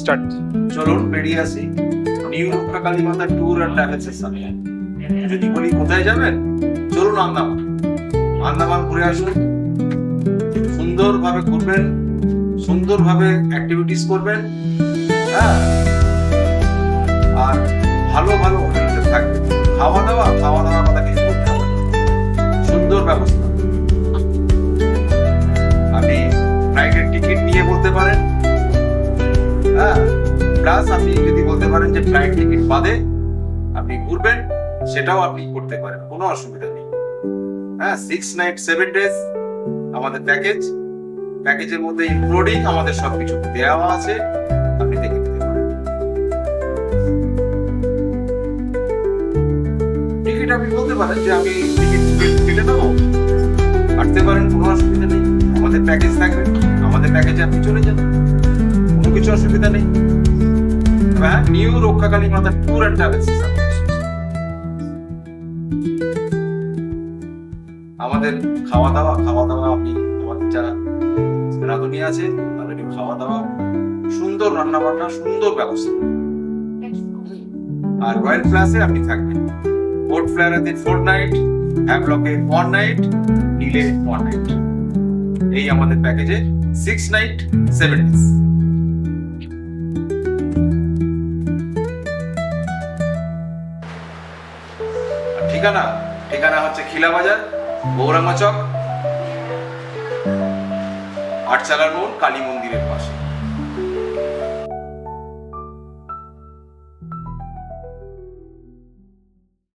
Start. চলুন বেরিয়ে আসি নিউ রক্ষা কালীমাতা ট্যুর অ্যান্ড ট্রাভেলসের সাথে। যদি বলি কোথায় যাবেন, চলুন আন্দামান। আন্দামান ঘুরে আসুন, সুন্দরভাবে ঘুরবেন, সুন্দরভাবে অ্যাক্টিভিটিস করবেন, হ্যাঁ, আর ভালো ভালো হোটেলে থাকবেন। খাওয়া দাওয়া কথা কিছু করতে হবে, সুন্দর ব্যবস্থা। আপনি ফ্লাইটের টিকিট নিয়ে বলতে পারেন, হ্যাঁ, প্লাস আপনি যদি বলতে পারেন যে ফ্লাইট টিকিট বাদে আপনি ঘুরবেন, সেটাও আপনি করতে পারেন, কোনো অসুবিধা নেই। হ্যাঁ, 6 নাইট 7 ডেজ আমাদের প্যাকেজের মধ্যে ইনক্লুডিং আমাদের সবকিছু দেওয়া আছে, আপনি দেখে নিতে পারেন। টিকিট আপনি বলতে পারেন যে আমি টিকিট কেটে দেবো, কাটতে পারেন, কোনো অসুবিধা নেই। আমাদের প্যাকেজ থাকবে, আমাদের প্যাকেজে আপনি চলে যান, কোনো কিছু অসুবিধা নেই। হ্যাঁ, নিউ রক্ষা কালীমাতা ট্যুর অ্যান্ড ট্রাভেলস। আমাদের খাওয়া দাওয়া আপনি আমাদের যারা রাঁধুনি আছে তাদের খাওয়া দাওয়া, সুন্দর রান্না বান্না, সুন্দর ব্যবস্থা। আর রয়্যাল প্লাসে আপনি থাকবেন পোর্ট ফ্লেয়ারে 4 নাইট, হ্যাভলকে 1 নাইট, নীলে 1 নাইট। এই আমাদের প্যাকেজে 6 নাইট 7 ডেজ। ঠিকানা হচ্ছে খিলা বাজার, গৌরাঙ্গ চক, আটচালার মোড়, কালী মন্দিরের পাশে।